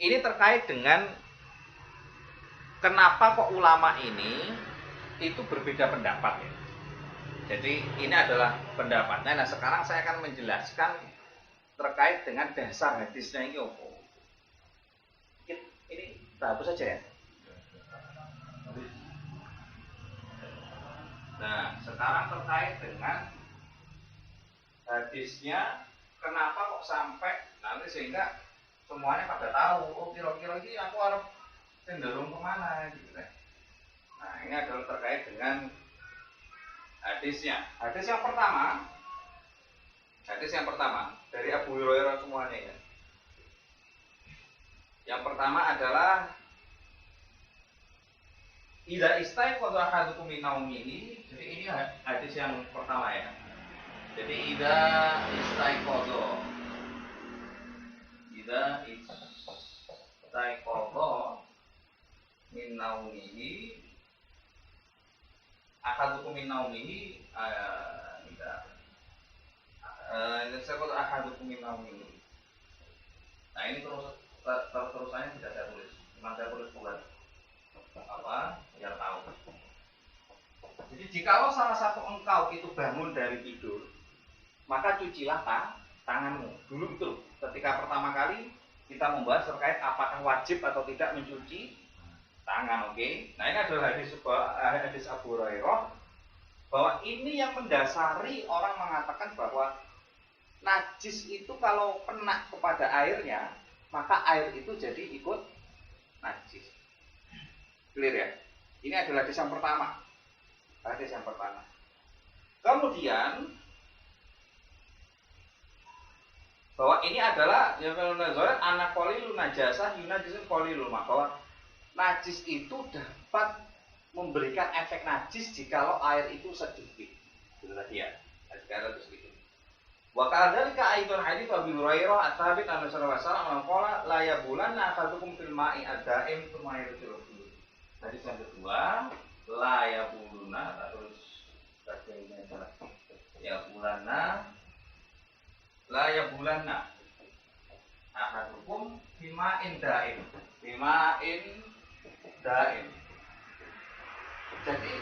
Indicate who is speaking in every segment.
Speaker 1: ini terkait dengan kenapa kok ulama ini itu berbeda pendapat ya. Jadi ini adalah pendapatnya. Nah sekarang saya akan menjelaskan terkait dengan dasar hadisnya ini apa. Ini hapus saja ya. Nah sekarang terkait dengan hadisnya, kenapa kok sampai nanti sehingga semuanya pada tahu, oh kira-kira ini aku harus cenderung kemana gitu kan. Nah ini adalah terkait dengan hadisnya. Hadis yang pertama dari Abu Hurairah semuanya ya. Yang pertama adalah idza istaiqadha ahadukum min naumihi. Jadi ini hadis yang pertama ya. Jadi idza istaiqadha min naumihi ahadukum min naumihi ahadukum min naumihi. Nah ini terusannya tidak saya tulis, cuma saya tulis buat apa biar tahu. Jadi jikalau salah satu engkau itu bangun dari tidur, maka cucilah tanganmu. Dulu betul ketika pertama kali kita membahas terkait apakah wajib atau tidak mencuci tangan, oke? Nah ini adalah hadis Abu Hurairah bahwa ini yang mendasari orang mengatakan bahwa najis itu kalau kena kepada airnya, maka air itu jadi ikut najis. Clear ya? Ini adalah hadis yang pertama. Kemudian bahwa ini adalah yang nazarat anak qalilun najasah yunajisun qalilul ma, bahwa najis itu dapat memberikan efek najis jikalau air itu sedikit. Itu tadi ya, air itu sedikit. Wa kadzalika aidan hadits Abu Hurairah at-tsabit an Rasulullah sallallahu alaihi wasallam qala la yabulanna ahadukum fil ma'i ad-da'im tsumma yarji'u. Hadis yang kedua, la yabuluna, terus bacaannya adalah la yabulanna ahadukum fil ma'in da'im. Jadi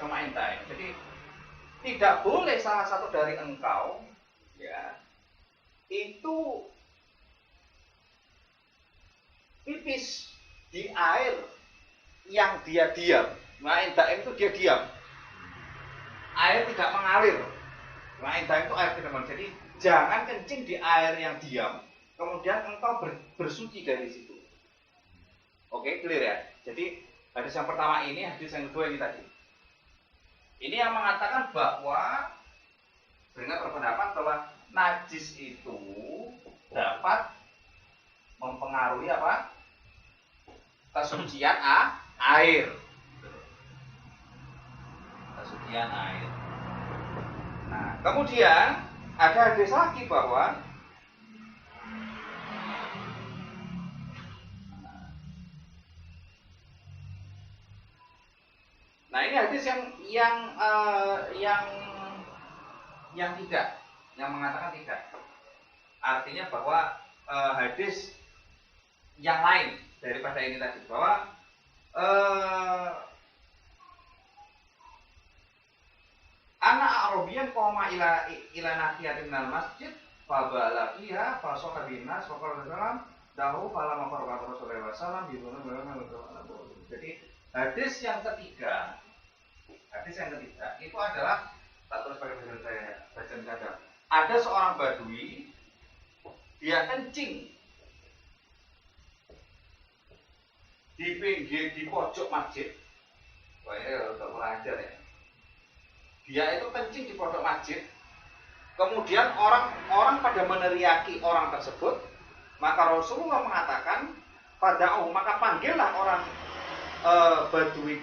Speaker 1: semain da'im. Jadi tidak boleh salah satu dari engkau ya itu pipis di air yang dia diam. Main daim itu dia diam. Air tidak mengalir. Main daim itu air tidak mengalir. Jadi jangan kencing di air yang diam. Kemudian engkau bersuci dari situ. Oke, clear ya. Jadi hadis yang pertama ini, hadis yang kedua ini tadi. Ini yang mengatakan bahwa dengan berpendapat bahwa najis itu dapat mempengaruhi apa? Kesucian air. Nah, kemudian ada hadis lagi bahwa nah ini hadis yang tidak, yang mengatakan tidak. Artinya bahwa hadis yang lain daripada ini tadi, bahwa anak Arabian qoma ila nahiyatin minal masjid fa bala fiha fa sahha bin nas wa qala sallam dahu fala mafarqa Rasulullah sallallahu alaihi wasallam. Jadi hadis yang ketiga itu adalah, tak terus pakai bahasa saya bacaan saja. Ada seorang badui, dia kencing di pinggir, di pojok masjid. Wah ini udah kurang ajar ya. Dia itu kencing di pojok masjid. Kemudian orang pada meneriaki orang tersebut. Maka Rasulullah mengatakan, maka panggillah orang badui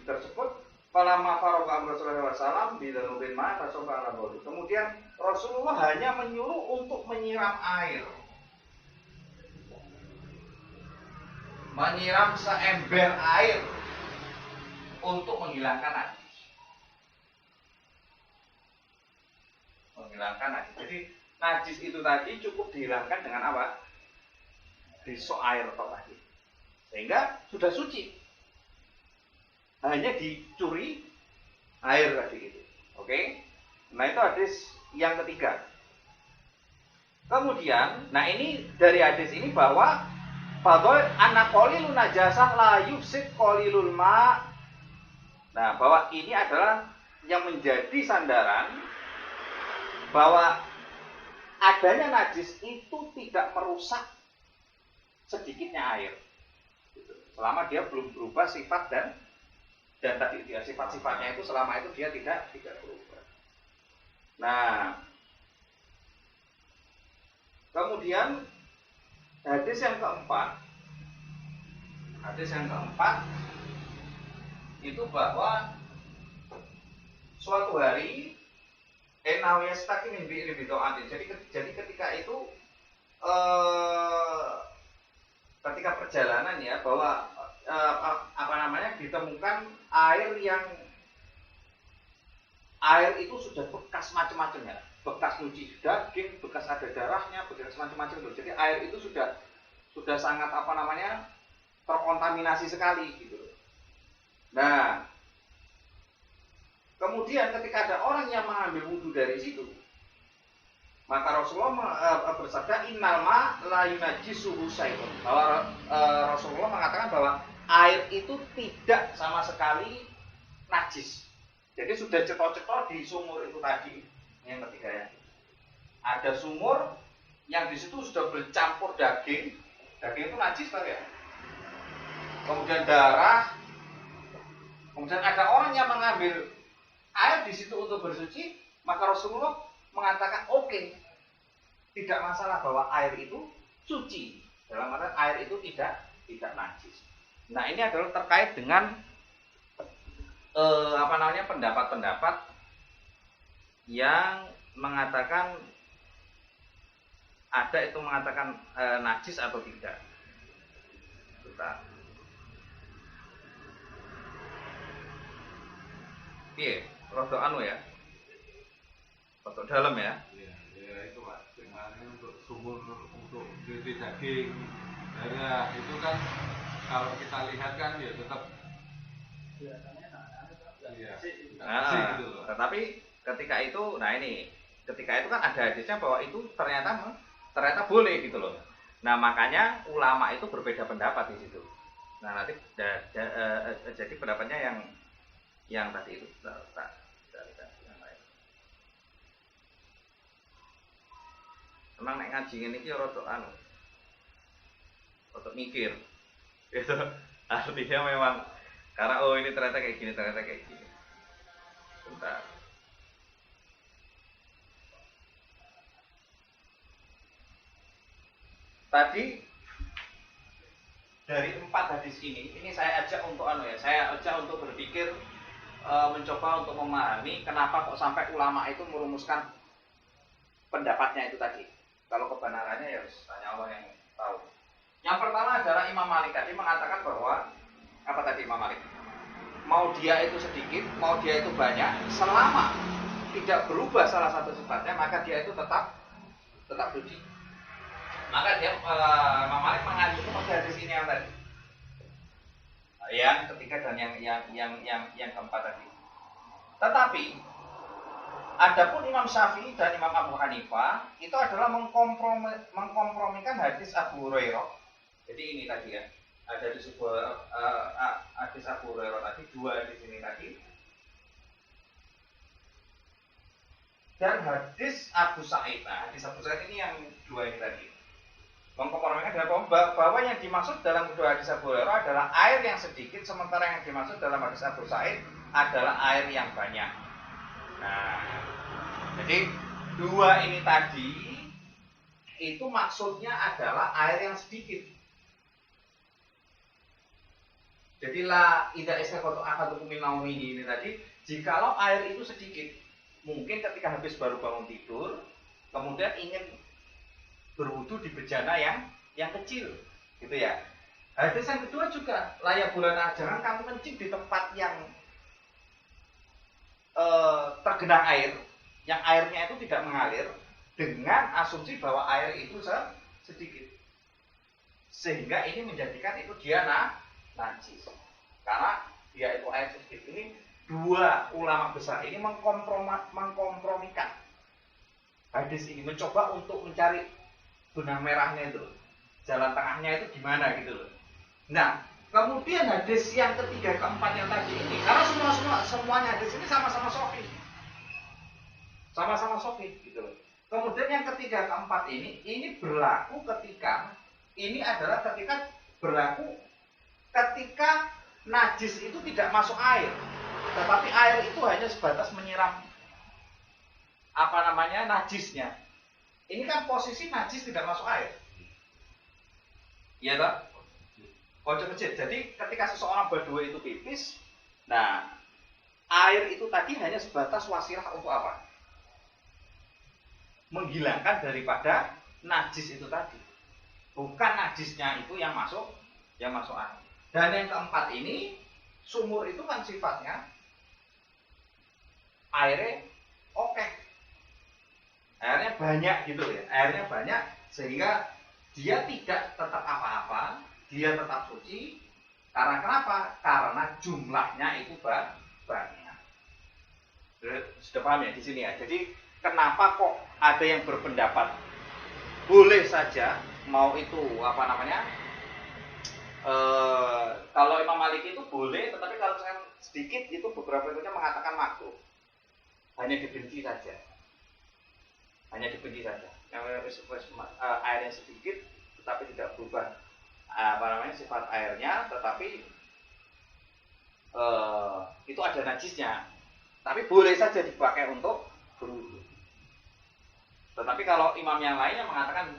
Speaker 1: tersebut. Falamma faraqa Rasulullah sallallahu alaihi wasallam. Kemudian Rasulullah hanya menyuruh untuk menyiram air. Menyiram seember air untuk menghilangkan najis. Jadi najis itu tadi cukup dihilangkan dengan apa? disok air tok tadi. Sehingga sudah suci. Hanya dicuri air tadi itu. Oke? Nah, itu hadis yang ketiga. Kemudian, nah ini dari hadis ini bahwa anak qalilun najasah la yufsid qalilul ma. Nah, bahwa ini adalah yang menjadi sandaran bahwa adanya najis itu tidak merusak sedikitnya air. Selama dia belum berubah sifat dan tadi dia sifat-sifatnya itu selama itu dia tidak berubah. Nah, kemudian hadis yang keempat itu bahwa suatu hari enawiyastaki min bi'ri bid'atin. Jadi ketika itu ketika perjalanan ya bahwa ditemukan air itu sudah bekas macam-macam ya, bekas nyuci daging, bekas ada darahnya, bekas macam-macam itu. Jadi air itu sudah sangat terkontaminasi sekali gitu. Nah, kemudian ketika ada orang yang mengambil wudhu dari situ, maka Rasulullah bersabda innal ma la yunajjisuhu syai'un. Bahwa Rasulullah mengatakan bahwa air itu tidak sama sekali najis. Jadi sudah cetok-cetok di sumur itu tadi. Yang ketiga ya. Ada sumur yang di situ sudah bercampur daging. Daging itu najis kan ya. Kemudian darah. Kemudian ada orang yang mengambil air di situ untuk bersuci, maka Rasulullah mengatakan oke, tidak masalah bahwa air itu suci. Dalam artian air itu tidak najis. Nah, ini adalah terkait dengan pendapat-pendapat yang mengatakan najis atau tidak. Iya, rodok ya. Rodok dalam ya.
Speaker 2: Ya itu Pak. Kemarin untuk sumur untuk cuci daging, darah itu kan kalau kita lihat kan ya tetap
Speaker 1: gitu. Tetapi ketika itu kan ada hadisnya bahwa itu ternyata boleh gitu loh. Nah, makanya ulama itu berbeda pendapat di situ. Nah, nanti jadi pendapatnya yang tadi itu yang lain. Emang nek ngaji ngene iki rada mikir. Itu artinya memang karena ini ternyata kayak gini. Bentar. Tadi dari 4 hadis ini saya ajak untuk berpikir, mencoba untuk memahami kenapa kok sampai ulama itu merumuskan pendapatnya itu tadi. Kalau kebenarannya ya tanya Allah yang tahu. Yang pertama adalah Imam Malik tadi mengatakan bahwa apa tadi Imam Malik? Mau dia itu sedikit, mau dia itu banyak, selama tidak berubah salah satu sifatnya, maka dia itu tetap suci. Maka dia Imam Malik mengacu kepada hadis ini yang tadi. Yang ketiga dan yang keempat tadi. Tetapi adapun Imam Syafi'i dan Imam Abu Hanifah itu adalah mengkompromikan hadis Abu Hurairah. Jadi ini tadi ya, ada di sebuah hadis Abu Hurairah tadi, 2 hadis ini tadi. Dan hadis Abu Sa'id. Nah, hadis Abu Sa'id ini yang 2 ini tadi. Mengkompromikan dengan bahwa yang dimaksud dalam kedua hadis Abu Hurairah adalah air yang sedikit, sementara yang dimaksud dalam hadis Abu Sa'id adalah air yang banyak. Nah, jadi 2 ini tadi itu maksudnya adalah air yang sedikit. Jadi la idza istaqatu ahadukum min naumihi ini tadi, jikalau air itu sedikit, mungkin ketika habis baru bangun tidur, kemudian ingin berwudu di bejana yang kecil, gitu ya. Hadis yang kedua juga layak bulana, jangan kamu kencing di tempat yang tergenang air, yang airnya itu tidak mengalir, dengan asumsi bahwa air itu sedikit. sehingga ini menjadikan itu dia najis. Karena dia itu air sedikit. Ini dua ulama besar ini mengkompromikan hadis ini, mencoba untuk mencari benang merahnya itu, jalan tengahnya itu gimana gitu loh. Nah, kemudian hadis yang ketiga keempat yang tadi ini, karena semuanya hadis ini sama-sama sahih, sama-sama sahih gitu loh. Kemudian yang ketiga keempat ini berlaku ketika ini adalah berlaku ketika najis itu tidak masuk air, tetapi air itu hanya sebatas menyiram najisnya. Ini kan posisi najis tidak masuk air, iya toh? Pojok kecil. Jadi ketika seseorang berdua itu pipis, nah air itu tadi hanya sebatas wasilah untuk apa? Menghilangkan daripada najis itu tadi. Bukan najisnya itu yang masuk air. Dan yang keempat ini, sumur itu kan sifatnya airnya oke. Airnya banyak gitu ya. Airnya banyak sehingga dia tidak tetap apa-apa, dia tetap suci. Karena kenapa? Karena jumlahnya itu banyak. Sudah paham ya di sini ya. Jadi kenapa kok ada yang berpendapat boleh saja mau itu kalau Imam Maliki itu boleh, tetapi kalau misalkan sedikit itu beberapa itunya mengatakan makruh. Hanya dibenci saja. Yang airnya sedikit tetapi tidak berubah sifat airnya, tetapi itu ada najisnya. Tapi boleh saja dipakai untuk berwudu. Tetapi kalau imam yang lainnya mengatakan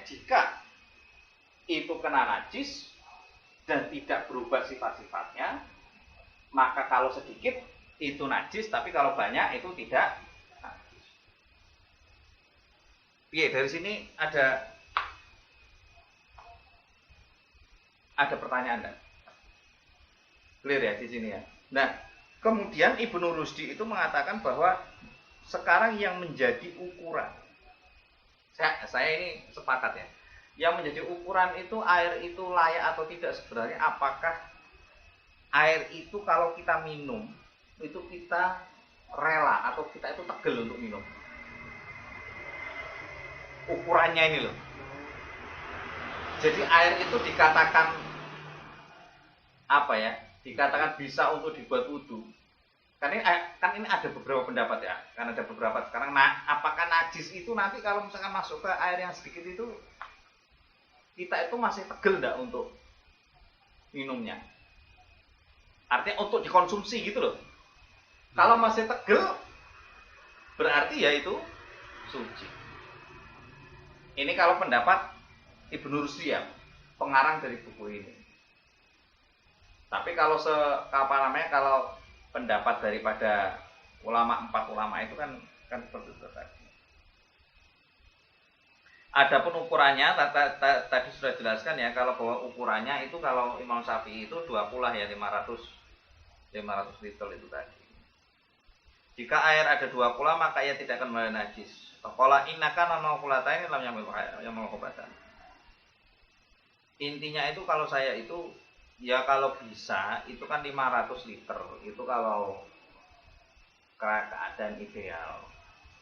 Speaker 1: jika itu kena najis dan tidak berubah sifat-sifatnya, maka kalau sedikit itu najis, tapi kalau banyak itu tidak najis. Iya, dari sini ada pertanyaan enggak? Clear ya di sini ya. Nah, kemudian Ibnu Rusdi itu mengatakan bahwa sekarang yang menjadi ukuran, saya ini sepakat ya, yang menjadi ukuran itu air itu layak atau tidak sebenarnya apakah air itu kalau kita minum itu kita rela atau kita itu tegel untuk minum. Ukurannya ini loh. Jadi air itu dikatakan dikatakan bisa untuk dibuat wudu. Kan ini ada beberapa pendapat ya. Kan ada beberapa sekarang. Nah, apakah najis itu nanti kalau misalkan masuk ke air yang sedikit itu kita itu masih tegel enggak untuk minumnya? Artinya untuk dikonsumsi gitu loh. Kalau masih tegel berarti ya itu suci. Ini kalau pendapat Ibnu Rusdi ya, pengarang dari buku ini. Tapi kalau kalau pendapat daripada empat ulama itu kan seperti itu tadi. Adapun ukurannya tadi sudah jelaskan ya, kalau bahwa ukurannya itu kalau Imam Syafi'i itu 20 ya 500 liter itu tadi. Jika air ada 20 maka ia tidak akan menjadi najis. Qala innaka naqulataini lam yamul khobatan. Intinya itu kalau saya itu ya kalau bisa itu kan 500 liter itu kalau keadaan ideal.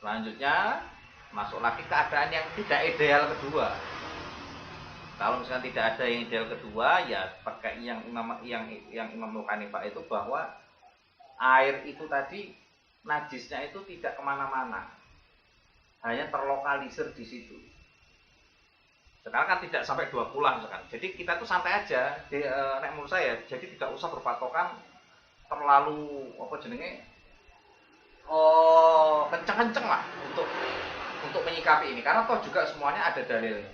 Speaker 1: Selanjutnya masuk lagi keadaan yang tidak ideal kedua. Kalau misalkan tidak ada yang ideal kedua ya pakai yang Imam Hanifah itu bahwa air itu tadi najisnya itu tidak kemana-mana, hanya terlokalisir di situ. Sekarang kan tidak sampai 20 misalkan. Jadi kita tuh santai aja. Menurut saya, jadi tidak usah berpatokan terlalu kenceng-kenceng lah untuk menyikapi ini. Karena toh juga semuanya ada dalilnya.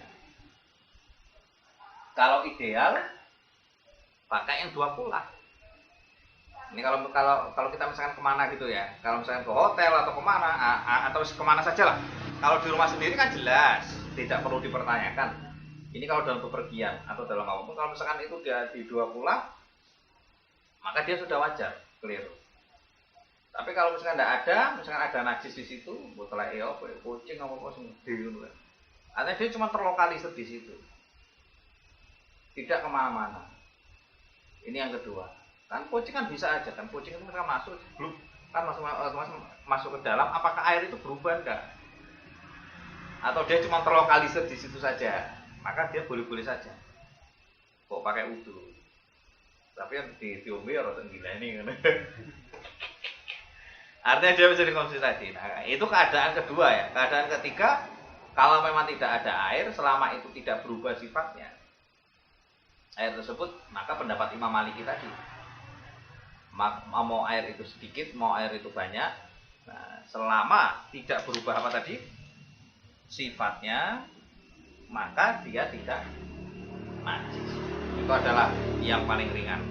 Speaker 1: Kalau ideal pakai yang 20 lah. Ini kalau kita misalkan kemana gitu ya, kalau misalkan ke hotel atau kemana atau kemana saja lah. Kalau di rumah sendiri kan jelas, tidak perlu dipertanyakan. Ini kalau dalam bepergian atau dalam apapun, kalau misalkan itu dia di 20, maka dia sudah wajar, clear. Tapi kalau misalkan misalkan ada najis di situ, botolnya kucing apa sendiri, artinya dia cuma terlokalisir di situ. tidak kemana-mana. Ini yang kedua. Kan kucing kan bisa aja kan, kucing itu kan masuk belum kan masuk ke dalam, apakah air itu berubah enggak? Atau dia cuma terlokalisir di situ saja, maka dia boleh-boleh saja. Kok pakai wudhu? Tapi yang diombe orang gila ini kan. Artinya dia bisa dikonsumsi tadi. Nah, itu keadaan kedua ya. Keadaan ketiga, kalau memang tidak ada air, selama itu tidak berubah sifatnya, air tersebut, maka pendapat Imam Maliki tadi, mau air itu sedikit, mau air itu banyak, nah, selama tidak berubah apa tadi sifatnya, maka dia tidak najis. Itu adalah yang paling ringan.